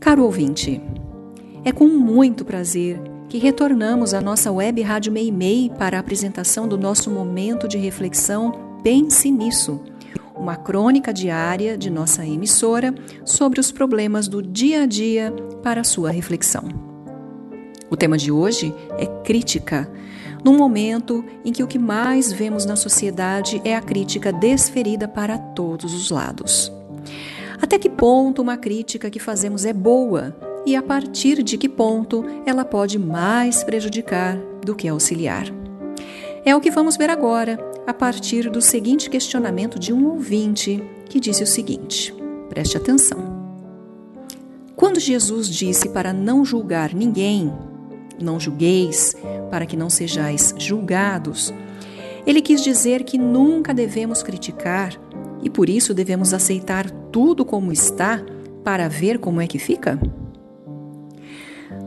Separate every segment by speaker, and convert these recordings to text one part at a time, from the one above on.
Speaker 1: Caro ouvinte, é com muito prazer que retornamos à nossa web Rádio Meimei para a apresentação do nosso momento de reflexão Pense Nisso, uma crônica diária de nossa emissora sobre os problemas do dia a dia para a sua reflexão. O tema de hoje é crítica, num momento em que o que mais vemos na sociedade é a crítica desferida para todos os lados. Até que ponto uma crítica que fazemos é boa e a partir de que ponto ela pode mais prejudicar do que auxiliar? É o que vamos ver agora, a partir do seguinte questionamento de um ouvinte que disse o seguinte: preste atenção. Quando Jesus disse para não julgar ninguém, não julgueis, para que não sejais julgados, ele quis dizer que nunca devemos criticar e por isso devemos aceitar tudo como está para ver como é que fica?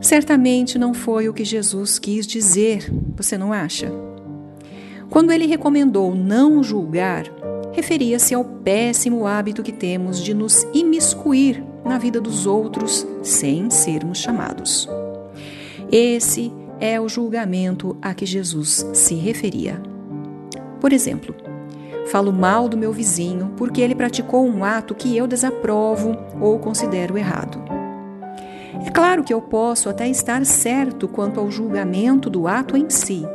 Speaker 1: Certamente não foi o que Jesus quis dizer, você não acha? Quando ele recomendou não julgar, referia-se ao péssimo hábito que temos de nos imiscuir na vida dos outros sem sermos chamados. Esse é o julgamento a que Jesus se referia. Por exemplo, falo mal do meu vizinho porque ele praticou um ato que eu desaprovo ou considero errado. É claro que eu posso até estar certo quanto ao julgamento do ato em si,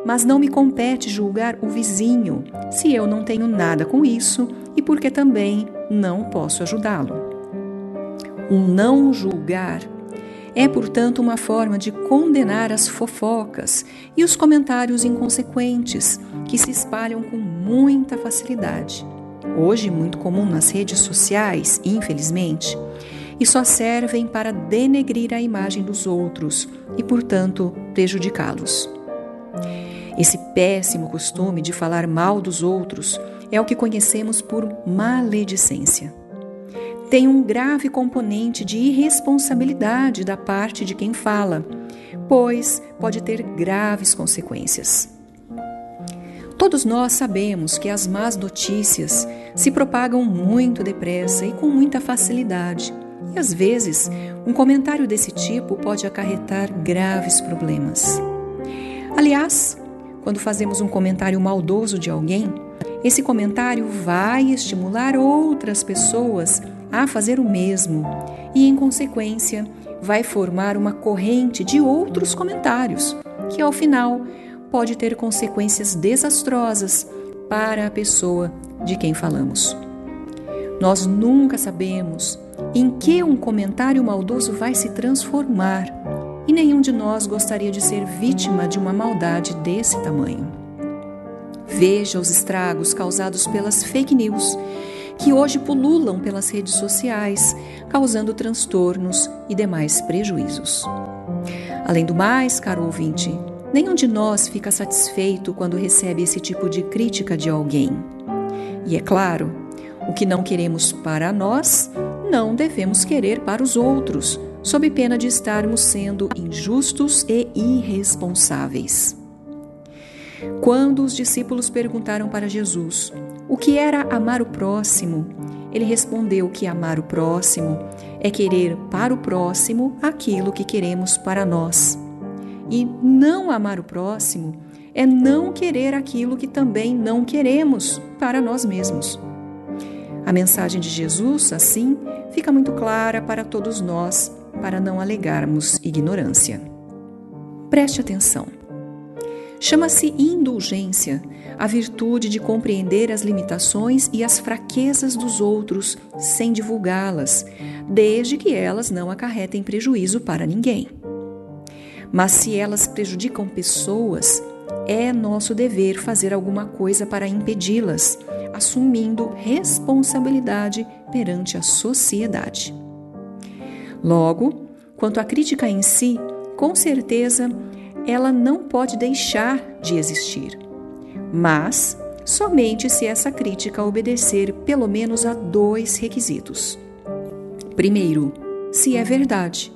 Speaker 1: mas não me compete julgar o vizinho se eu não tenho nada com isso e porque também não posso ajudá-lo. O não julgar é, portanto, uma forma de condenar as fofocas e os comentários inconsequentes que se espalham com muita facilidade. Hoje, muito comum nas redes sociais, infelizmente, e só servem para denegrir a imagem dos outros e, portanto, prejudicá-los. Esse péssimo costume de falar mal dos outros é o que conhecemos por maledicência. Tem um grave componente de irresponsabilidade da parte de quem fala, pois pode ter graves consequências. Todos nós sabemos que as más notícias se propagam muito depressa e com muita facilidade, e às vezes um comentário desse tipo pode acarretar graves problemas. Aliás, quando fazemos um comentário maldoso de alguém, esse comentário vai estimular outras pessoas a fazer o mesmo e, em consequência, vai formar uma corrente de outros comentários que, ao final, pode ter consequências desastrosas para a pessoa de quem falamos. Nós nunca sabemos em que um comentário maldoso vai se transformar e nenhum de nós gostaria de ser vítima de uma maldade desse tamanho. Veja os estragos causados pelas fake news, que hoje pululam pelas redes sociais, causando transtornos e demais prejuízos. Além do mais, caro ouvinte, nenhum de nós fica satisfeito quando recebe esse tipo de crítica de alguém. E é claro, o que não queremos para nós, não devemos querer para os outros, sob pena de estarmos sendo injustos e irresponsáveis. Quando os discípulos perguntaram para Jesus o que era amar o próximo, ele respondeu que amar o próximo é querer para o próximo aquilo que queremos para nós. E não amar o próximo é não querer aquilo que também não queremos para nós mesmos. A mensagem de Jesus, assim, fica muito clara para todos nós, para não alegarmos ignorância. Preste atenção. Chama-se indulgência a virtude de compreender as limitações e as fraquezas dos outros sem divulgá-las, desde que elas não acarretem prejuízo para ninguém. Mas se elas prejudicam pessoas, é nosso dever fazer alguma coisa para impedi-las, assumindo responsabilidade perante a sociedade. Logo, quanto à crítica em si, com certeza, ela não pode deixar de existir, mas somente se essa crítica obedecer pelo menos a 2 requisitos. Primeiro, se é verdade.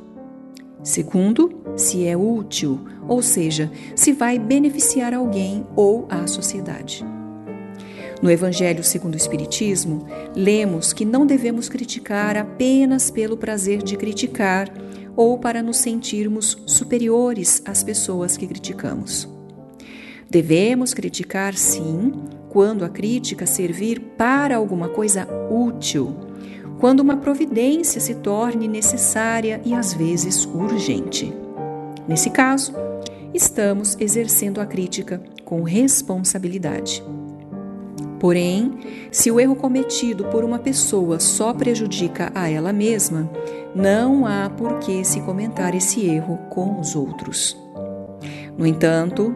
Speaker 1: Segundo, se é útil, ou seja, se vai beneficiar alguém ou a sociedade. No Evangelho segundo o Espiritismo, lemos que não devemos criticar apenas pelo prazer de criticar ou para nos sentirmos superiores às pessoas que criticamos. Devemos criticar, sim, quando a crítica servir para alguma coisa útil, quando uma providência se torne necessária e às vezes urgente. Nesse caso, estamos exercendo a crítica com responsabilidade. Porém, se o erro cometido por uma pessoa só prejudica a ela mesma, não há por que se comentar esse erro com os outros. No entanto,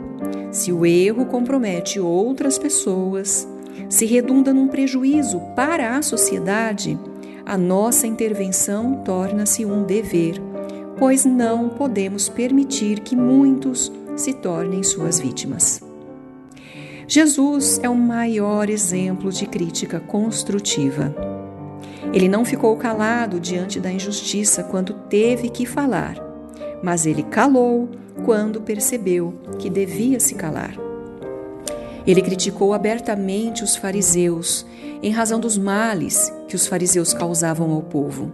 Speaker 1: se o erro compromete outras pessoas, se redunda num prejuízo para a sociedade, a nossa intervenção torna-se um dever, pois não podemos permitir que muitos se tornem suas vítimas. Jesus é o maior exemplo de crítica construtiva. Ele não ficou calado diante da injustiça quando teve que falar, mas ele calou quando percebeu que devia se calar. Ele criticou abertamente os fariseus em razão dos males que os fariseus causavam ao povo.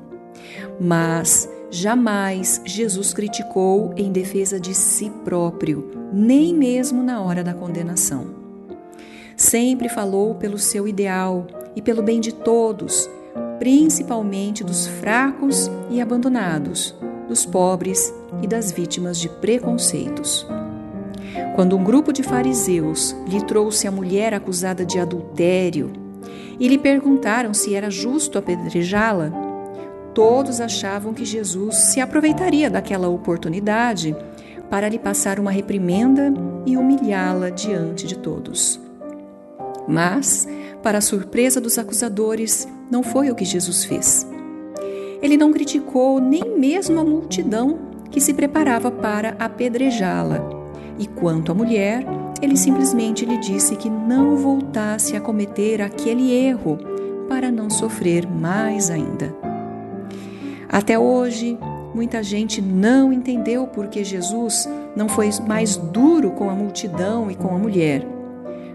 Speaker 1: Mas jamais Jesus criticou em defesa de si próprio, nem mesmo na hora da condenação. Sempre falou pelo seu ideal e pelo bem de todos, principalmente dos fracos e abandonados, dos pobres e das vítimas de preconceitos. Quando um grupo de fariseus lhe trouxe a mulher acusada de adultério e lhe perguntaram se era justo apedrejá-la, todos achavam que Jesus se aproveitaria daquela oportunidade para lhe passar uma reprimenda e humilhá-la diante de todos. Mas, para a surpresa dos acusadores, não foi o que Jesus fez. Ele não criticou nem mesmo a multidão que se preparava para apedrejá-la. E quanto à mulher, ele simplesmente lhe disse que não voltasse a cometer aquele erro para não sofrer mais ainda. Até hoje, muita gente não entendeu por que Jesus não foi mais duro com a multidão e com a mulher.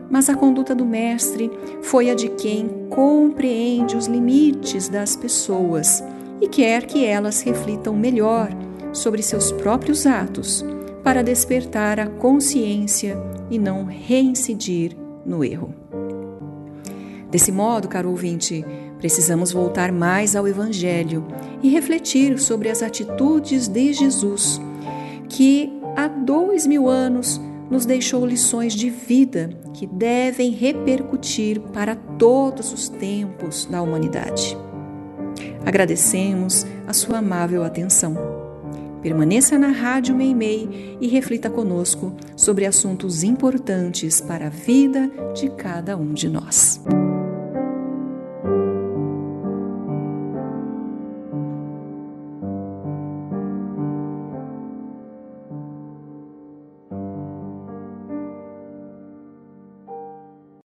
Speaker 1: Mas a conduta do Mestre foi a de quem compreende os limites das pessoas e quer que elas reflitam melhor sobre seus próprios atos para despertar a consciência e não reincidir no erro. Desse modo, caro ouvinte, precisamos voltar mais ao Evangelho e refletir sobre as atitudes de Jesus, que há 2000 anos nos deixou lições de vida que devem repercutir para todos os tempos da humanidade. Agradecemos a sua amável atenção. Permaneça na Rádio Meimei e reflita conosco sobre assuntos importantes para a vida de cada um de nós.